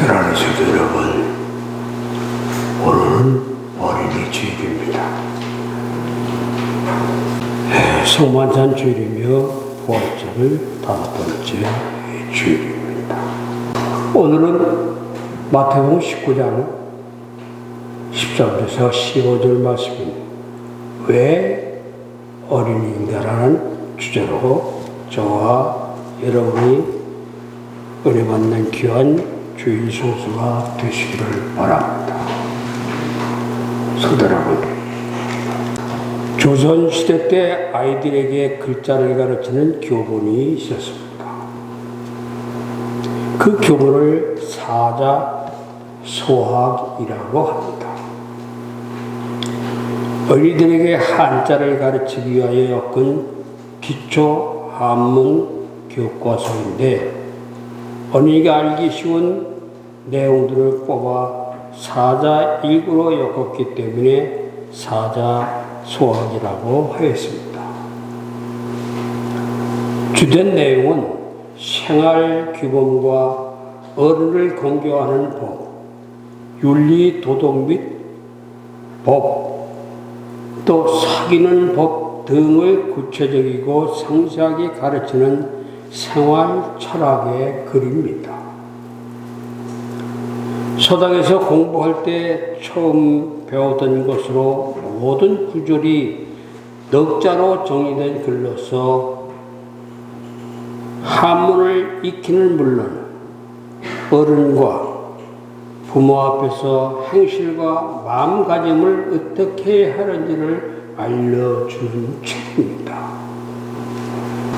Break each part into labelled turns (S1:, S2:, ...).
S1: 사랑하는 성도 여러분, 오늘은 어린이 주일입니다. 성만찬 주일이며 부활절 5번째 주일입니다. 오늘은 마태복음 19장 13절에서 15절 말씀입니다. 왜 어린이인가라는 주제로 저와 여러분이 은혜 받는 귀한 주일 성수가 되시기를 바랍니다. 성도 여러분, 조선시대 때 아이들에게 글자를 가르치는 교본이 있었습니다. 그 교본을 사자소학이라고 합니다. 어린이들에게 한자를 가르치기 위하여 엮은 기초 한문 교과서인데 어린이가 알기 쉬운 내용들을 뽑아 사자일구로 엮었기 때문에 사자소학이라고 하였습니다. 주된 내용은 생활 규범과 어른을 공경하는 법, 윤리 도덕 및 법, 또 사귀는 법 등을 구체적이고 상세하게 가르치는 생활 철학의 글입니다. 서당에서 공부할 때 처음 배우던 것으로 모든 구절이 넉자로 정리된 글로서 한문을 익히는 물론 어른과 부모 앞에서 행실과 마음가짐을 어떻게 하는지를 알려주는 책입니다.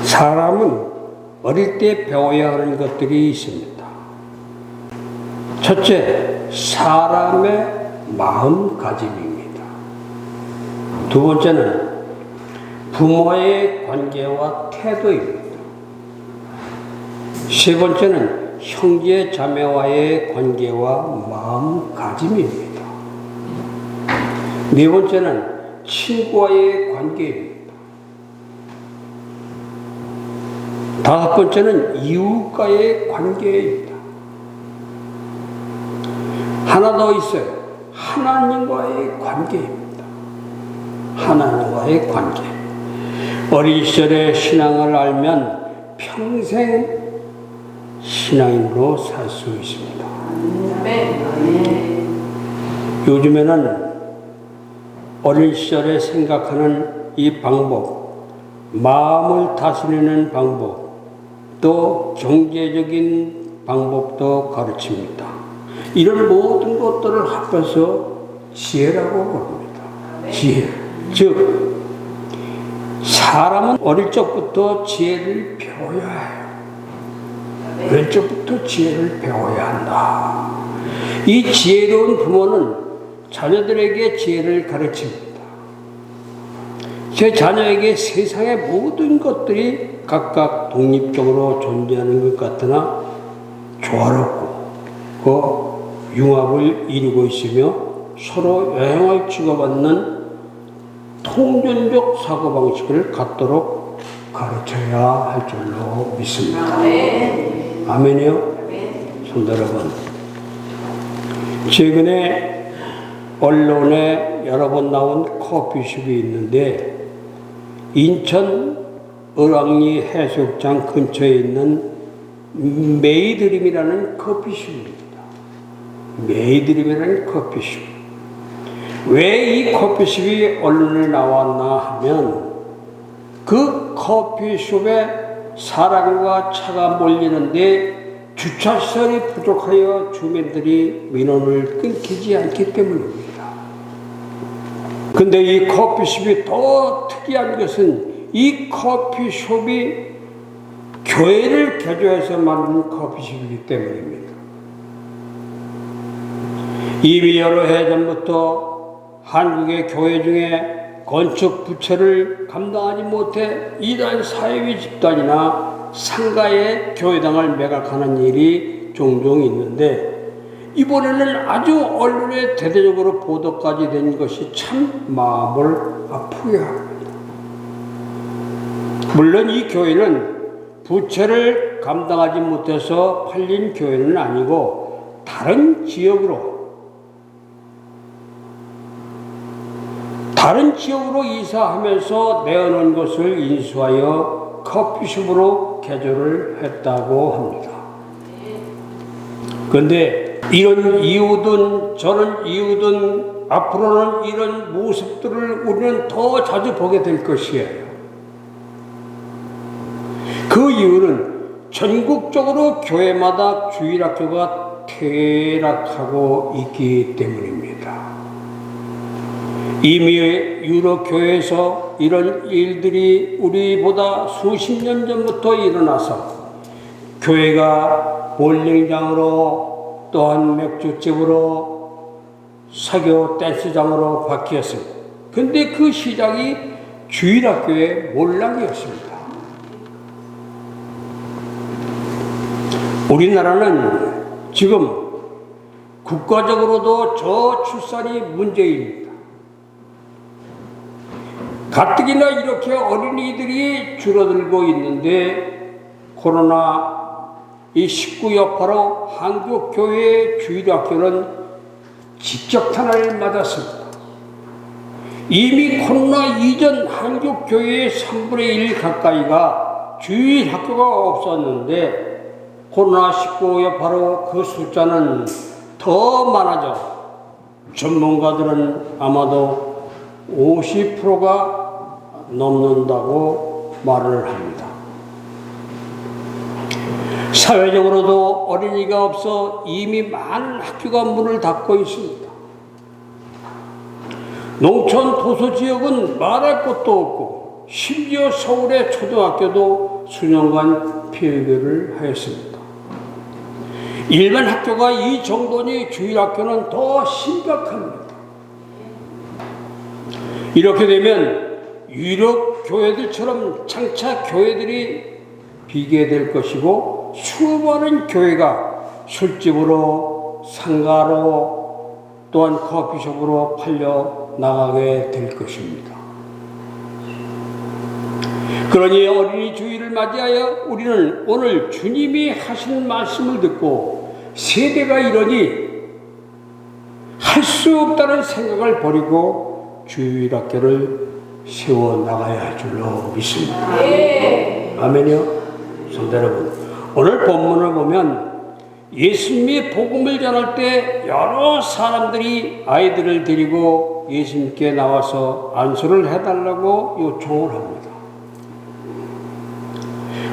S1: 사람은 어릴 때 배워야 하는 것들이 있습니다. 첫째, 사람의 마음가짐입니다. 두 번째는 부모의 관계와 태도입니다. 세 번째는 형제 자매와의 관계와 마음가짐입니다. 네 번째는 친구와의 관계입니다. 다섯 번째는 이웃과의 관계입니다. 하나 더 있어요. 하나님과의 관계입니다. 하나님과의 관계. 어린 시절에 신앙을 알면 평생 신앙인으로 살 수 있습니다. 요즘에는 어린 시절에 생각하는 이 방법, 마음을 다스리는 방법, 또 경제적인 방법도 가르칩니다. 이런 모든 것들을 합해서 지혜라고 부릅니다. 지혜. 즉, 사람은 어릴 적부터 지혜를 배워야 해요. 어릴 적부터 지혜를 배워야 한다. 이 지혜로운 부모는 자녀들에게 지혜를 가르칩니다. 제 자녀에게 세상의 모든 것들이 각각 독립적으로 존재하는 것 같으나 조화롭고 그 융합을 이루고 있으며 서로 영향을 주고받는 통전적 사고방식을 갖도록 가르쳐야 할 줄로 믿습니다. 아멘이요? 성도 여러분, 최근에 언론에 여러 번 나온 커피숍이 있는데 인천 을왕리 해수욕장 근처에 있는 메이드림이라는 커피숍입니다. 메이드림이라는 커피숍. 왜 이 커피숍이 언론에 나왔나 하면 그 커피숍에 사람과 차가 몰리는데 주차시설이 부족하여 주민들이 민원을 끊기지 않기 때문입니다. 근데 이 커피숍이 더 특이한 것은 이 커피숍이 교회를 개조해서 만든 커피숍이기 때문입니다. 이미 여러 해 전부터 한국의 교회 중에 건축 부채를 감당하지 못해 이러한 사회비 집단이나 상가의 교회당을 매각하는 일이 종종 있는데 이번에는 아주 언론에 대대적으로 보도까지 된 것이 참 마음을 아프게 합니다. 물론 이 교회는 부채를 감당하지 못해서 팔린 교회는 아니고 다른 지역으로 이사하면서 내어놓은 것을 인수하여 커피숍으로 개조를 했다고 합니다. 그런데 이런 이유든 저런 이유든 앞으로는 이런 모습들을 우리는 더 자주 보게 될 것이에요. 그 이유는 전국적으로 교회마다 주일학교가 퇴락하고 있기 때문입니다. 이미 유럽 교회에서 이런 일들이 우리보다 수십 년 전부터 일어나서 교회가 볼링장으로 또한 맥주집으로 사교 댄스장으로 바뀌었습니다. 근데 그 시작이 주일학교의 몰락이었습니다. 우리나라는 지금 국가적으로도 저출산이 문제입니다. 가뜩이나 이렇게 어린이들이 줄어들고 있는데 코로나19 여파로 한국교회의 주일학교는 직격탄을 맞았습니다. 이미 코로나 이전 한국교회의 3분의 1 가까이가 주일학교가 없었는데 코로나19 여파로 그 숫자는 더 많아져 전문가들은 아마도 50%가 넘는다고 말을 합니다. 사회적으로도 어린이가 없어 이미 많은 학교가 문을 닫고 있습니다. 농촌 도서 지역은 말할 것도 없고 심지어 서울의 초등학교도 수년간 폐교를 하였습니다. 일반 학교가 이 정도니 주일학교는 더 심각합니다. 이렇게 되면 유럽 교회들처럼 장차 교회들이 비게 될 것이고 수많은 교회가 술집으로 상가로 또한 커피숍으로 팔려 나가게 될 것입니다. 그러니 어린이 주일을 맞이하여 우리는 오늘 주님이 하시는 말씀을 듣고 세대가 이러니 할 수 없다는 생각을 버리고 주일학교를 세워나가야 할 줄로 믿습니다. 아멘이요. 성도 여러분, 오늘 본문을 보면 예수님이 복음을 전할 때 여러 사람들이 아이들을 데리고 예수님께 나와서 안수를 해달라고 요청을 합니다.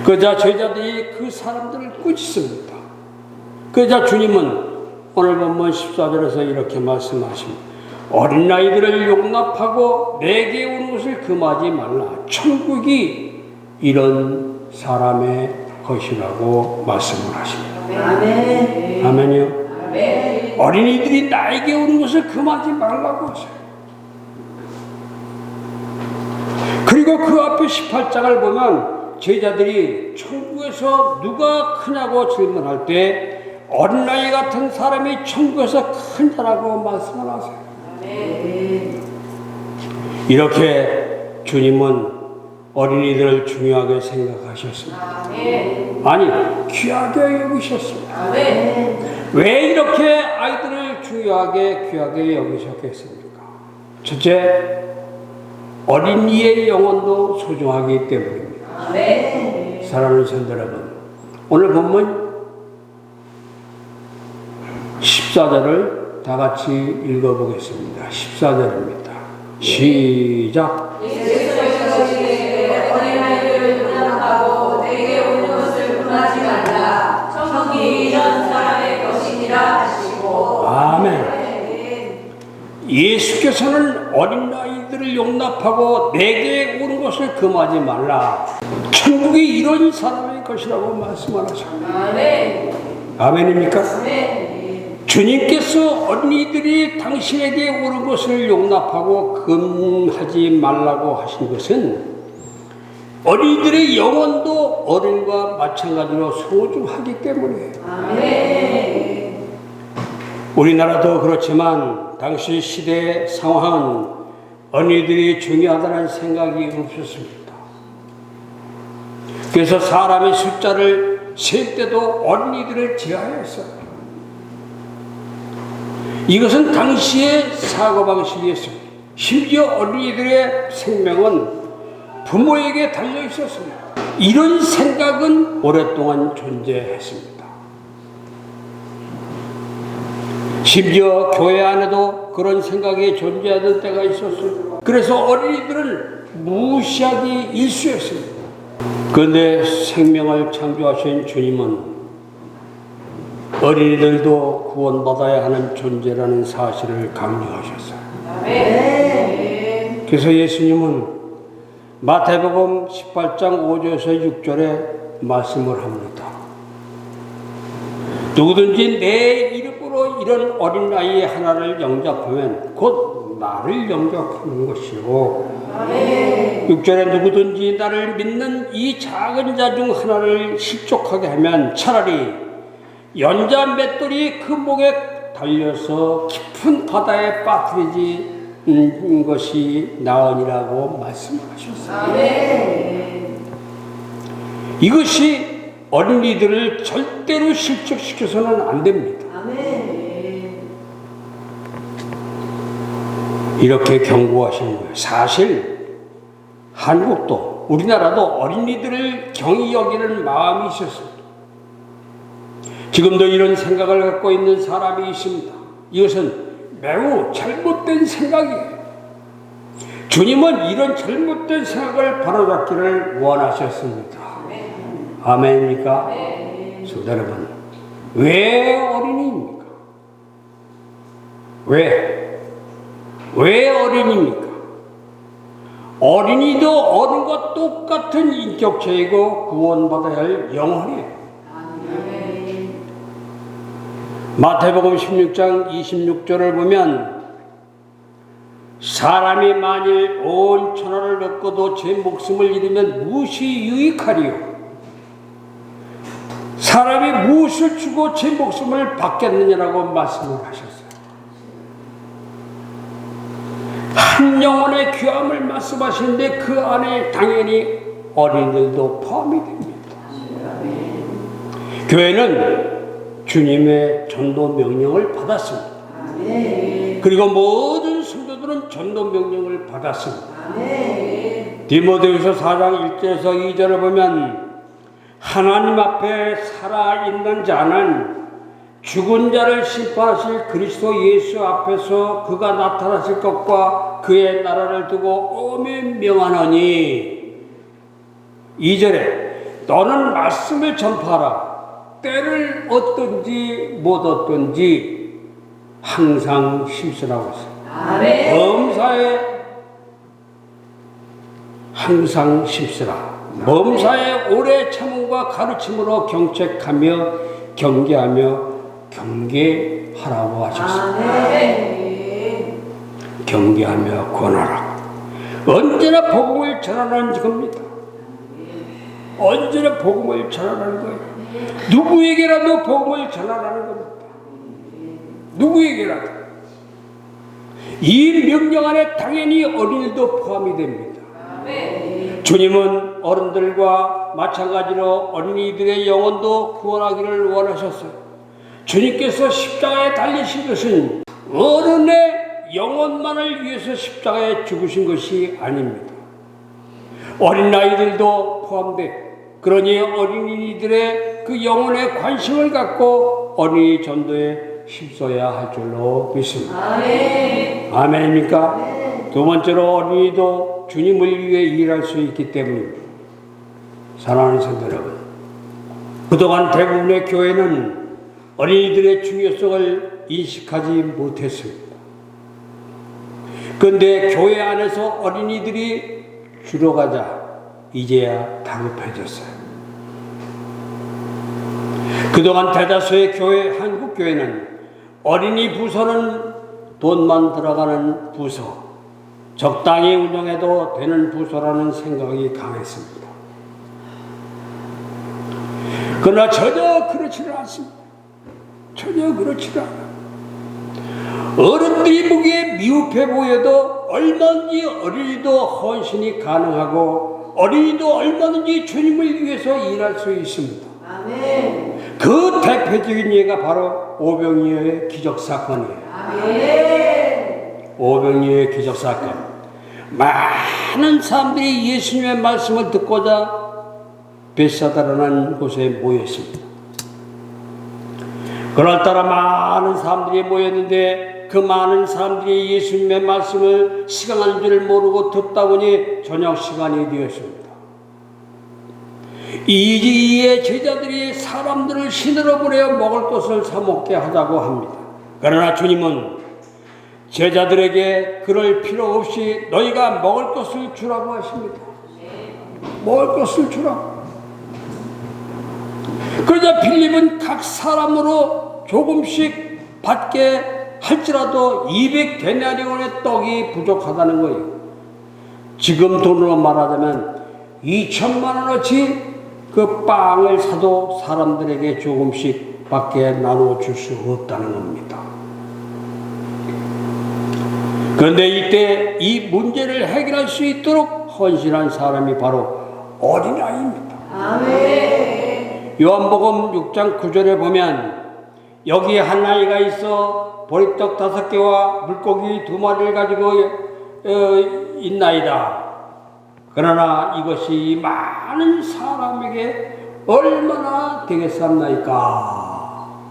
S1: 그러자 제자들이 그 사람들을 꾸짖습니다. 그러자 주님은 오늘 본문 14절에서 이렇게 말씀하십니다. 어린아이들을 용납하고 내게 오는 것을 금하지 말라. 천국이 이런 사람의 것이라고 말씀을 하십니다. 아멘. 아멘이요. 아멘. 어린이들이 나에게 오는 것을 금하지 말라고 하세요. 그리고 그 앞에 18장을 보면 제자들이 천국에서 누가 크냐고 질문할 때 어린아이 같은 사람이 천국에서 큰 자라고 말씀을 하세요. 아멘. 이렇게 주님은 어린이들을 중요하게 생각하셨습니다. 아멘. 아니, 귀하게 여기셨습니다. 아멘. 왜 이렇게 아이들을 중요하게 귀하게 여기셨겠습니까? 첫째, 어린이의 영혼도 소중하기 때문입니다. 아멘. 사랑하는 성도 여러분, 오늘 본문 14절을 다 같이 읽어보겠습니다. 14절입니다. 시작. 어린아이들을 용납하고 내게 오는 것을 금하지 말라. 천국이 이런 사람의 것이니라 하시고. 아멘. 예수께서는 어린아이들을 용납하고 내게 오는 것을 금하지 말라. 천국이 이런 사람의 것이라고 말씀하셨습니다. 아멘. 아멘입니까? 아멘. 주님께서 어린이들이 당신에게 오는 것을 용납하고 금하지 말라고 하신 것은 어린이들의 영혼도 어른과 마찬가지로 소중하기 때문이에요. 아멘. 우리나라도 그렇지만 당시 시대의 상황은 어린이들이 중요하다는 생각이 없었습니다. 그래서 사람의 숫자를 셀 때도 어린이들을 제하였어요. 이것은 당시의 사고방식이었습니다. 심지어 어린이들의 생명은 부모에게 달려 있었습니다. 이런 생각은 오랫동안 존재했습니다. 심지어 교회 안에도 그런 생각이 존재하던 때가 있었어요. 그래서 어린이들은 무시하기 일쑤였습니다. 그런데 생명을 창조하신 주님은 어린이들도 구원받아야 하는 존재라는 사실을 강조하셨어요. 그래서 예수님은 마태복음 18장 5절에서 6절에 말씀을 합니다. 누구든지 내 이름으로 이런 어린아이 하나를 영접하면 곧 나를 영접하는 것이요. 6절에 누구든지 나를 믿는 이 작은 자 중 하나를 실족하게 하면 차라리 연자 맷돌이 그 목에 달려서 깊은 바다에 빠뜨리지 것이 나으니라고 말씀하셨어요. 이것이 어린이들을 절대로 실족시켜서는 안 됩니다. 이렇게 경고하시는 거예요. 사실 한국도 우리나라도 어린이들을 경히 여기는 마음이 있었습니다. 지금도 이런 생각을 갖고 있는 사람이 있습니다. 이것은 매우 잘못된 생각이에요. 주님은 이런 잘못된 생각을 바로잡기를 원하셨습니다. 아멘입니까? 성도 여러분, 왜 어린이입니까? 왜 어린이입니까? 어린이도 어른과 똑같은 인격체이고 구원받아야 할 영혼이에요. 마태복음 16장 26절을 보면 사람이 만일 온 천하를 얻고도 제 목숨을 잃으면 무엇이 유익하리요? 사람이 무엇을 주고 제 목숨을 받겠느냐라고 말씀을 하셨어요. 한 영혼의 귀함을 말씀하시는데 그 안에 당연히 어린이들도 포함이 됩니다. 교회는 주님의 전도 명령을 받았습니다. 그리고 모든 성도들은 전도 명령을 받았습니다. 디모데후서 4장 1절에서 2절을 보면 하나님 앞에 살아있는 자는 죽은 자를 심판하실 그리스도 예수 앞에서 그가 나타나실 것과 그의 나라를 두고 엄히 명하노니 2절에 너는 말씀을 전파하라. 때를 얻든지 못 얻든지 항상 힘쓰라고 했어요. 범사에 항상 힘쓰라. 범사에 오래 참음과 가르침으로 경책하며 경계하며 경계하라고 하셨습니다. 경계하며 권하라. 언제나 복음을 전하라는 겁니다. 언제나 복음을 전하라는 거예요. 누구에게라도 복음을 전하라는 겁니다. 누구에게라도. 이 명령 안에 당연히 어린이도 포함이 됩니다. 주님은 어른들과 마찬가지로 어린이들의 영혼도 구원하기를 원하셨어요. 주님께서 십자가에 달리신 것은 어른의 영혼만을 위해서 십자가에 죽으신 것이 아닙니다. 어린아이들도 포함돼. 그러니 어린이들의 그 영혼에 관심을 갖고 어린이 전도에 힘써야 할 줄로 믿습니다. 아멘입니까? 두 번째로 어린이도 주님을 위해 일할 수 있기 때문입니다. 사랑하는 성도 여러분, 그동안 대부분의 교회는 어린이들의 중요성을 인식하지 못했습니다. 그런데 교회 안에서 어린이들이 줄어가자 이제야 다급해졌어요. 그동안 대다수의 교회, 한국 교회는 어린이 부서는 돈만 들어가는 부서, 적당히 운영해도 되는 부서라는 생각이 강했습니다. 그러나 전혀 그렇지는 않습니다. 전혀 그렇지는 않아요. 어른들이 보기에 미흡해 보여도 얼마든지 어린이도 헌신이 가능하고 어린이도 얼마든지 주님을 위해서 일할 수 있습니다. 아멘. 그 대표적인 예가 바로 오병이어의 기적사건이에요. 오병이어의 기적 사건. 많은 사람들이 예수님의 말씀을 듣고자 벳사다라는 곳에 모였습니다. 그날따라 많은 사람들이 모였는데 그 많은 사람들이 예수님의 말씀을 시간한 줄 모르고 듣다 보니 저녁 시간이 되었습니다. 이에 제자들이 사람들을 신으로 보내어 먹을 것을 사 먹게 하자고 합니다. 그러나 주님은 제자들에게 그럴 필요 없이 너희가 먹을 것을 주라고 하십니다. 먹을 것을 주라고. 그러자 빌립은 각 사람으로 조금씩 받게 할지라도 200데나리온의 떡이 부족하다는 거예요. 지금 돈으로 말하자면 2천만 원어치 그 빵을 사도 사람들에게 조금씩 밖에 나누어 줄 수 없다는 겁니다. 그런데 이때 이 문제를 해결할 수 있도록 헌신한 사람이 바로 어린아이입니다. 아멘. 요한복음 6장 9절에 보면 여기 한 아이가 있어 보리떡 5개와 물고기 2마리를 가지고 있나이다. 그러나 이것이 많은 사람에게 얼마나 되겠습니까?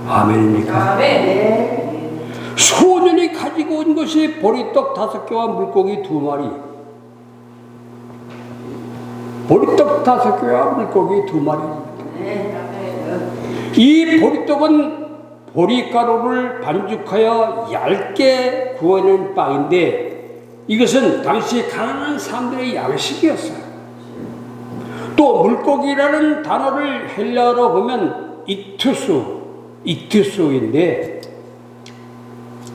S1: 아멘입니까? 아멘. 소년이 가지고 온 것이 보리떡 5개와 물고기 2마리. 보리떡 5개와 물고기 2마리입니다. 이 보리떡은 보리가루를 반죽하여 얇게 구워낸 빵인데 이것은 당시 가난한 사람들의 양식이었어요. 또 물고기라는 단어를 헬라어로 보면 이투스인데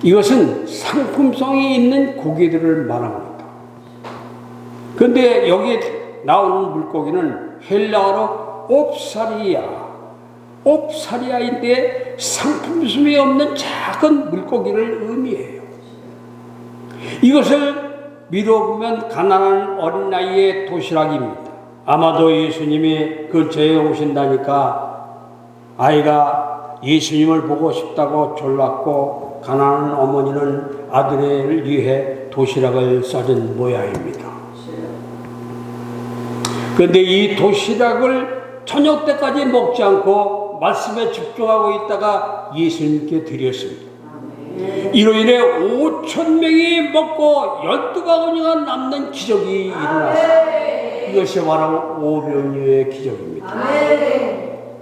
S1: 이것은 상품성이 있는 고기들을 말합니다. 그런데 여기에 나오는 물고기는 헬라어로 옵사리아인데 상품성이 없는 작은 물고기를 의미해요. 이것을 미뤄보면 가난한 어린 나이의 도시락입니다. 아마도 예수님이 근처에 오신다니까 아이가 예수님을 보고 싶다고 졸랐고 가난한 어머니는 아들을 위해 도시락을 싸준 모양입니다. 그런데 이 도시락을 저녁 때까지 먹지 않고 말씀에 집중하고 있다가 예수님께 드렸습니다. 이로 인해 5,000명이 먹고 12바구니가 남는 기적이 일어났습니다. 이것이 바로 오병이어의 기적입니다.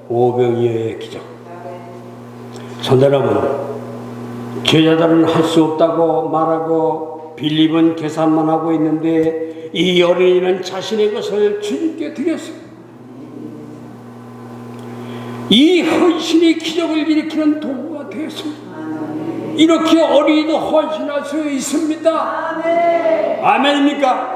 S1: 오병이어의 기적. 성도 여러분, 제자들은 할 수 없다고 말하고 빌립은 계산만 하고 있는데 이 어린이는 자신의 것을 주님께 드렸습니다. 이 헌신이 기적을 일으키는 도구가 되었습니다. 이렇게 어린이도 헌신할 수 있습니다. 아멘입니까?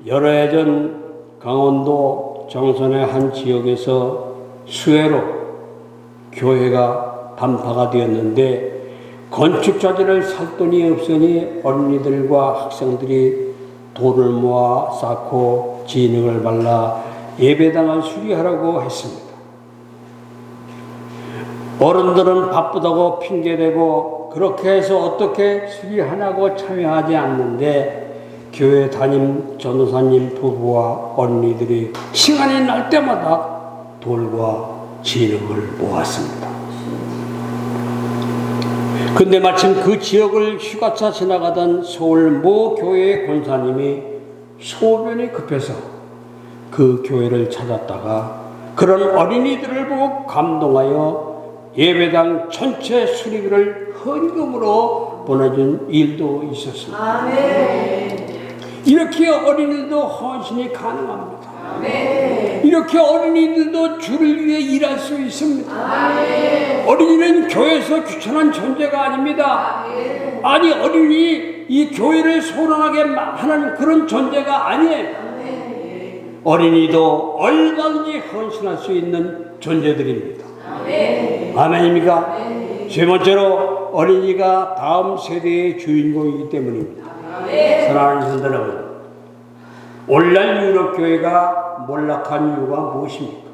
S1: 여러 해 전 강원도 정선의 한 지역에서 수해로 교회가 단파가 되었는데 건축자재를 살 돈이 없으니 어린이들과 학생들이 돈을 모아 쌓고 진흙을 발라 예배당을 수리하라고 했습니다. 어른들은 바쁘다고 핑계대고 그렇게 해서 어떻게 수리하냐고 참여하지 않는데 교회 담임 전도사님 부부와 어린이들이 시간이 날 때마다 돌과 진흙을 모았습니다. 근데 마침 그 지역을 휴가차 지나가던 서울 모 교회의 권사님이 소변이 급해서 그 교회를 찾았다가 그런 어린이들을 보고 감동하여 예배당 전체 수리비를 헌금으로 보내준 일도 있었습니다. 아멘. 이렇게 어린이들도 헌신이 가능합니다. 아멘. 이렇게 어린이들도 주를 위해 일할 수 있습니다. 아멘. 어린이는 교회에서 귀천한 존재가 아닙니다. 아멘. 아니 어린이 이 교회를 소원하게 하는 그런 존재가 아니에요. 아멘. 어린이도 얼마든지 헌신할 수 있는 존재들입니다. 아멘. 아멘입니까? 아멘. 세 번째로 어린이가 다음 세대의 주인공이기 때문입니다. 아멘. 사랑하는 성도 여러분, 오늘날 유럽 교회가 몰락한 이유가 무엇입니까?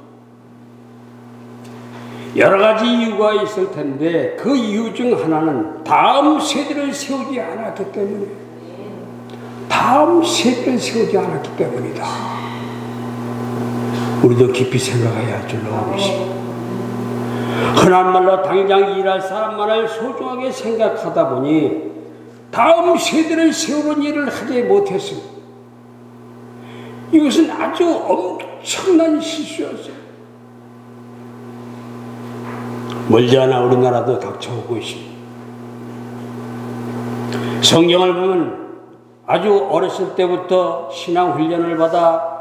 S1: 여러 가지 이유가 있을 텐데 그 이유 중 하나는 다음 세대를 세우지 않았기 때문에, 다음 세대를 세우지 않았기 때문이다. 우리도 깊이 생각해야 할 줄로 믿습니다. 흔한 말로 당장 일할 사람만을 소중하게 생각하다 보니 다음 세대를 세우는 일을 하지 못했습니다. 이것은 아주 엄청난 실수였어요. 멀지 않아 우리나라도 닥쳐오고 있습니다. 성경을 보면 아주 어렸을 때부터 신앙훈련을 받아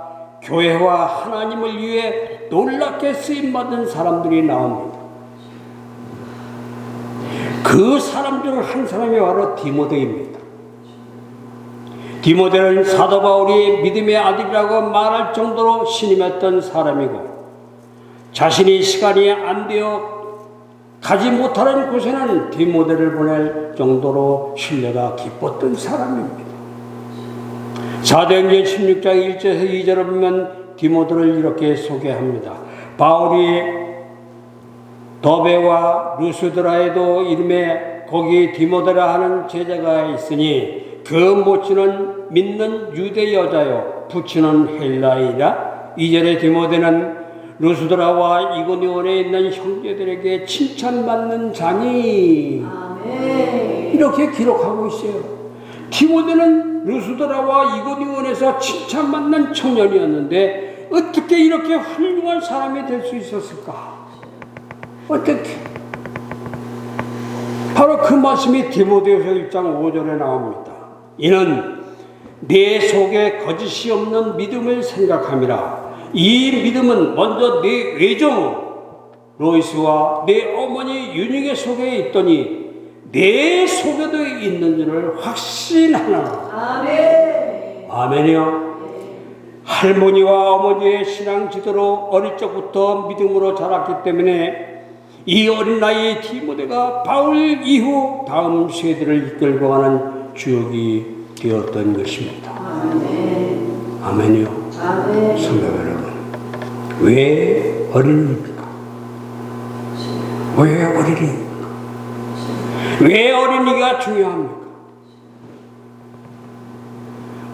S1: 교회와 하나님을 위해 놀랍게 쓰임받은 사람들이 나옵니다. 그 사람 중 한 사람이 바로 디모데입니다. 디모데는 사도 바울이 믿음의 아들이라고 말할 정도로 신임했던 사람이고, 자신이 시간이 안 되어 가지 못하는 곳에는 디모데를 보낼 정도로 신뢰가 깊었던 사람입니다. 사도행전 16장 1절에서 2절을 보면 디모데를 이렇게 소개합니다. 바울이 더베와 루스드라에도 이름에 거기 디모데라 하는 제자가 있으니 그 모친은 믿는 유대 여자요 부친은 헬라이라. 2절에 디모데는 루스드라와 이고니온에 있는 형제들에게 칭찬받는 자니. 아멘. 이렇게 기록하고 있어요. 디모데는 루스드라와 이고니온에서 칭찬받는 청년이었는데 어떻게 이렇게 훌륭한 사람이 될 수 있었을까? 어떻게? 바로 그 말씀이 디모데후서 1장 5절에 나옵니다. 이는 내 속에 거짓이 없는 믿음을 생각함이라. 이 믿음은 먼저 내 외종 로이스와 내 어머니 유니게 속에 있더니 내 속에도 있는 줄을 확신하나. 아멘. 아멘이요. 할머니와 어머니의 신앙 지도로 어릴 적부터 믿음으로 자랐기 때문에 이 어린 나이의 디모데가 바울 이후 다음 세대를 이끌고 가는 주역이 되었던 것입니다. 아멘. 아멘이요. 아멘. 성도 여러분, 왜 어린이입니까? 왜 어린이입니까? 왜 어린이가 중요합니까?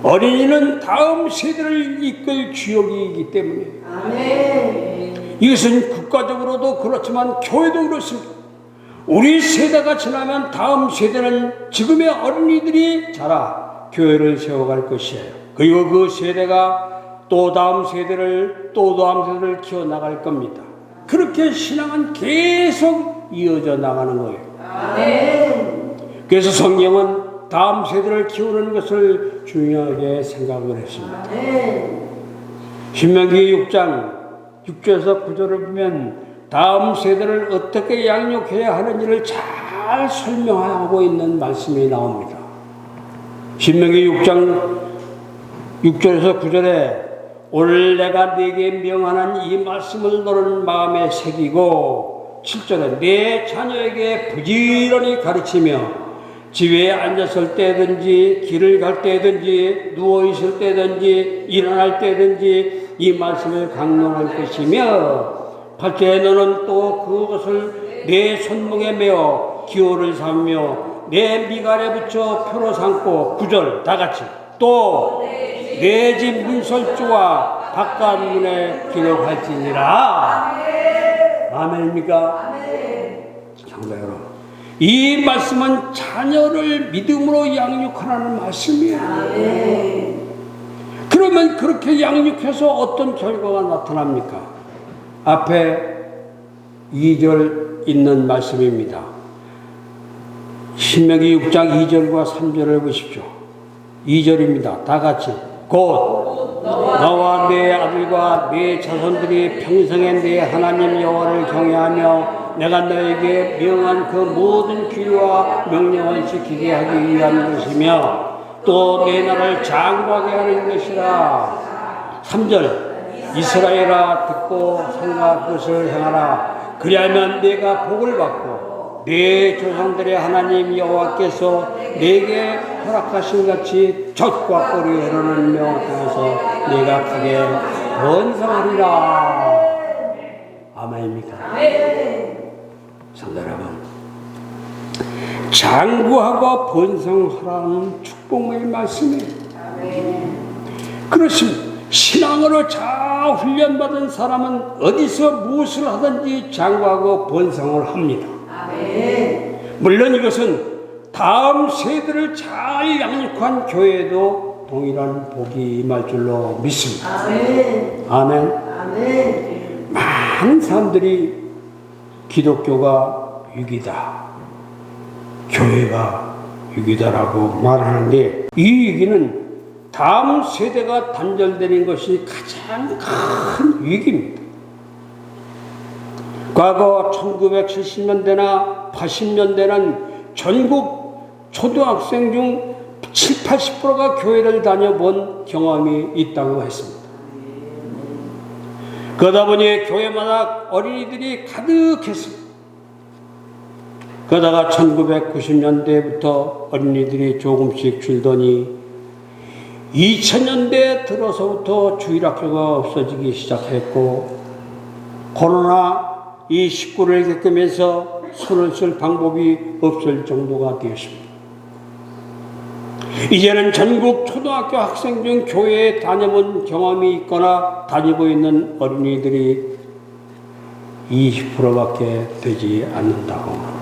S1: 어린이는 다음 세대를 이끌 주역이기 때문에. 아멘. 이것은 국가적으로도 그렇지만 교회도 그렇습니다. 우리 세대가 지나면 다음 세대는 지금의 어린이들이 자라 교회를 세워갈 것이에요. 그리고 그 세대가 또 다음 세대를 또 다음 세대를 키워나갈 겁니다. 그렇게 신앙은 계속 이어져 나가는 거예요. 아멘. 그래서 성경은 다음 세대를 키우는 것을 중요하게 생각을 했습니다. 아멘. 신명기 6장 6절에서 9절을 보면 다음 세대를 어떻게 양육해야 하는지를 잘 설명하고 있는 말씀이 나옵니다. 신명기 6장 6절에서 9절에 오늘 내가 네게 명하는 이 말씀을 너는 마음에 새기고, 7절에 내 자녀에게 부지런히 가르치며 집에 앉았을 때든지 길을 갈 때든지 누워있을 때든지 일어날 때든지 이 말씀을 강론할 것이며, 8절에 너는 또 그것을 내 손목에 메어 기호를 삼며 내 미간에 붙여 표로 삼고, 9절 다같이 또 내 집 문설주와 바깥 문에 기록할지니라. 아멘입니까? 성도 여러분, 이 말씀은 자녀를 믿음으로 양육하라는 말씀이에요. 그러면 그렇게 양육해서 어떤 결과가 나타납니까? 앞에 2절 있는 말씀입니다. 신명기 6장 2절과 3절을 보십시오. 2절입니다. 다 같이 곧 너와 내 아들과 내 자손들이 평생에 내 하나님 여호와를 경외하며 내가 너에게 명한 그 모든 규례와 명령을 지키게 하기 위한 것이며 또 내 나라를 장구하게 하는 것이라. 3절 이스라엘아 듣고 성과 그것을 행하라. 그리하면 내가 복을 받고 내 조상들의 하나님 여호와께서 내게 허락하신 같이 젖과 꿀이 흐르는 명을 통해서 내가 크게 번성하리라. 아멘입니까? 성도 여러분, 장구하고 번성하라는 축복의 말씀이에요. 그렇습니다. 신앙으로 잘 훈련받은 사람은 어디서 무엇을 하든지 장구하고 번성을 합니다. 물론 이것은 다음 세대를 잘 양육한 교회에도 동일한 복이 임할 줄로 믿습니다. 아멘. 많은 사람들이 기독교가 위기다, 교회가 위기다라고 말하는데, 이 위기는 다음 세대가 단절되는 것이 가장 큰 위기입니다. 과거 1970년대나 80년대는 전국 초등학생 중 70, 80%가 교회를 다녀본 경험이 있다고 했습니다. 그러다 보니 교회마다 어린이들이 가득했습니다. 그러다가 1990년대부터 어린이들이 조금씩 줄더니 2000년대 들어서부터 주일학교가 없어지기 시작했고, 코로나19를 겪으면서 손을 쓸 방법이 없을 정도가 되었습니다. 이제는 전국 초등학교 학생 중 교회에 다녀본 경험이 있거나 다니고 있는 어린이들이 20%밖에 되지 않는다고 합니다.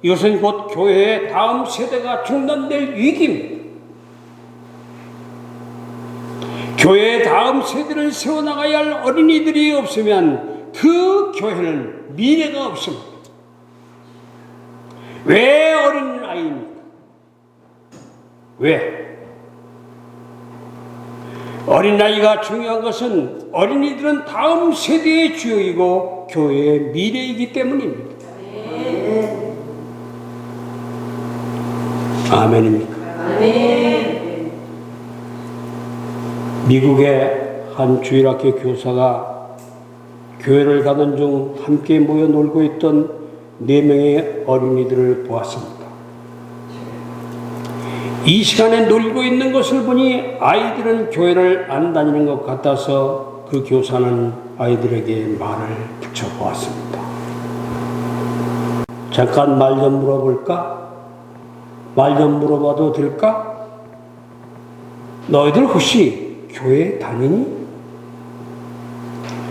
S1: 이것은 곧 교회의 다음 세대가 중단될 위기입니다. 교회의 다음 세대를 세워나가야 할 어린이들이 없으면 그 교회는 미래가 없습니다. 왜 어린아이입니까? 왜? 어린아이가 중요한 것은 어린이들은 다음 세대의 주역이고 교회의 미래이기 때문입니다. 아멘입니까? 아멘. 미국의 한 주일학교 교사가 교회를 가던 중 함께 모여 놀고 있던 4명의 어린이들을 보았습니다. 이 시간에 놀고 있는 것을 보니 아이들은 교회를 안 다니는 것 같아서 그 교사는 아이들에게 말을 붙여보았습니다. 잠깐 말 좀 물어볼까? 말 좀 물어봐도 될까? 너희들 혹시 교회 다니니?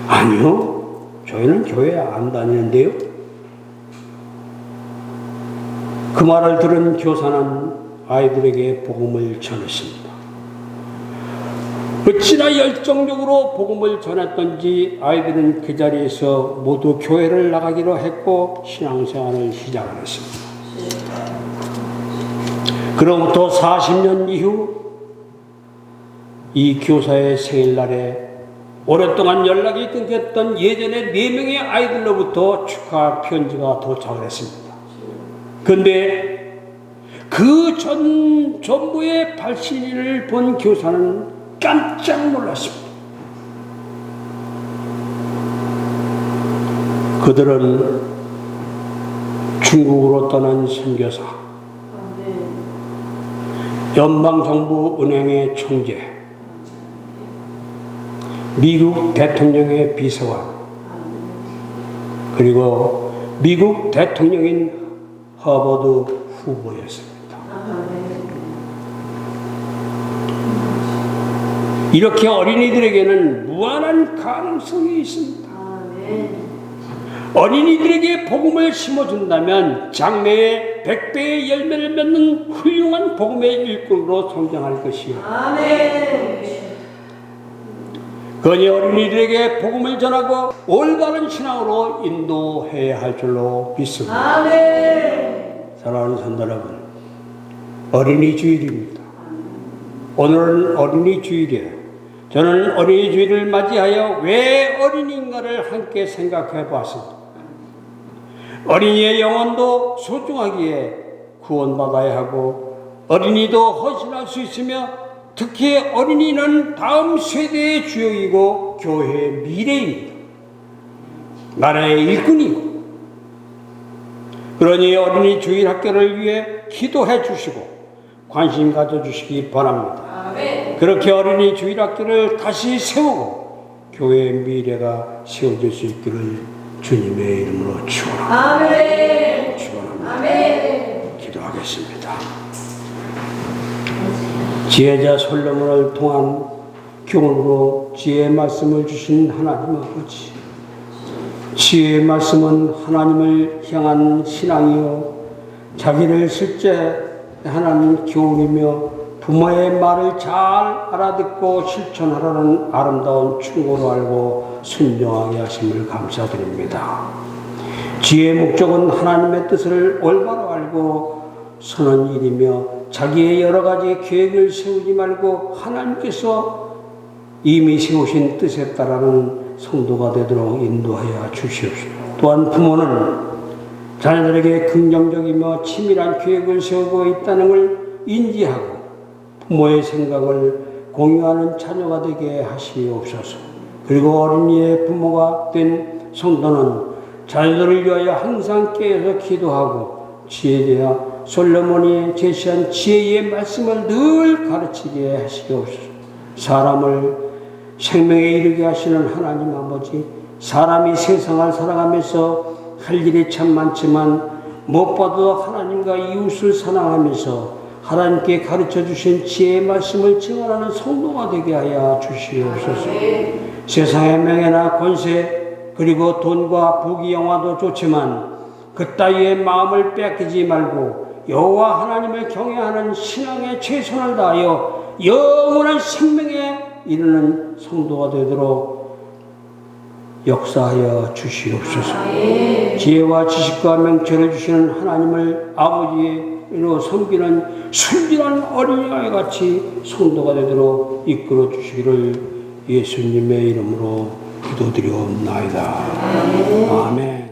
S1: 아니요, 저희는 교회 안 다니는데요. 그 말을 들은 교사는 아이들에게 복음을 전했습니다. 어찌나 열정적으로 복음을 전했던지 아이들은 그 자리에서 모두 교회를 나가기로 했고 신앙생활을 시작을 했습니다. 그로부터 40년 이후 이 교사의 생일날에 오랫동안 연락이 끊겼던 예전의 4명의 아이들로부터 축하 편지가 도착을 했습니다. 그런데 그 전부의 발신을 본 교사는 깜짝 놀랐습니다. 그들은 중국으로 떠난 선교사, 연방정부 은행의 총재, 미국 대통령의 비서관, 그리고 미국 대통령인 하버드 후보였습니다. 이렇게 어린이들에게는 무한한 가능성이 있습니다. 어린이들에게 복음을 심어준다면 장래에 100배의 열매를 맺는 훌륭한 복음의 일꾼으로 성장할 것이요. 그러니 어린이들에게 복음을 전하고 올바른 신앙으로 인도해야 할 줄로 믿습니다. 사랑하는 성도 여러분, 어린이 주일입니다. 오늘은 어린이 주일이에요. 저는 어린이 주일을 맞이하여 왜 어린이인가를 함께 생각해 보았습니다. 어린이의 영혼도 소중하기에 구원받아야 하고 어린이도 헌신할 수 있으며 특히 어린이는 다음 세대의 주역이고 교회의 미래입니다. 나라의 일꾼이고, 그러니 어린이 주일 학교를 위해 기도해 주시고 관심 가져주시기 바랍니다. 그렇게 어린이 주일 학교를 다시 세우고 교회의 미래가 세워질 수 있기를 주님의 이름으로 축원합니다.
S2: 아멘.
S1: 축원합니다.
S2: 아멘.
S1: 기도하겠습니다. 지혜자 솔로몬을 통한 교훈으로 지혜의 말씀을 주신 하나님 아버지, 지혜의 말씀은 하나님을 향한 신앙이요 자기를 실제 하나님 교훈이며 부모의 말을 잘 알아듣고 실천하라는 아름다운 충고로 알고 순종하게 하심을 감사드립니다. 지혜의 목적은 하나님의 뜻을 올바로 알고 선한 일이며 자기의 여러 가지 계획을 세우지 말고 하나님께서 이미 세우신 뜻에 따르는 성도가 되도록 인도하여 주시옵소서. 또한 부모는 자녀들에게 긍정적이며 치밀한 계획을 세우고 있다는 걸 인지하고 부모의 생각을 공유하는 자녀가 되게 하시옵소서. 그리고 어린이의 부모가 된 성도는 자녀들을 위하여 항상 깨어서 기도하고 지혜자 솔로몬이 제시한 지혜의 말씀을 늘 가르치게 하시옵소서. 사람을 생명에 이르게 하시는 하나님 아버지, 사람이 세상을 살아가면서 할 일이 참 많지만 무엇보다도 하나님과 이웃을 사랑하면서 하나님께 가르쳐 주신 지혜의 말씀을 증언하는 성도가 되게 하여 주시옵소서. 세상의 명예나 권세 그리고 돈과 부귀 영화도 좋지만 그따위의 마음을 뺏기지 말고 여호와 하나님을 경외하는 신앙에 최선을 다하여 영원한 생명에 이르는 성도가 되도록 역사하여 주시옵소서. 지혜와 지식과 명철을 주시는 하나님을 아버지로 섬기는 순진한 어린아이 같이 성도가 되도록 이끌어 주시기를 예수님의 이름으로 기도드리옵나이다. 아멘.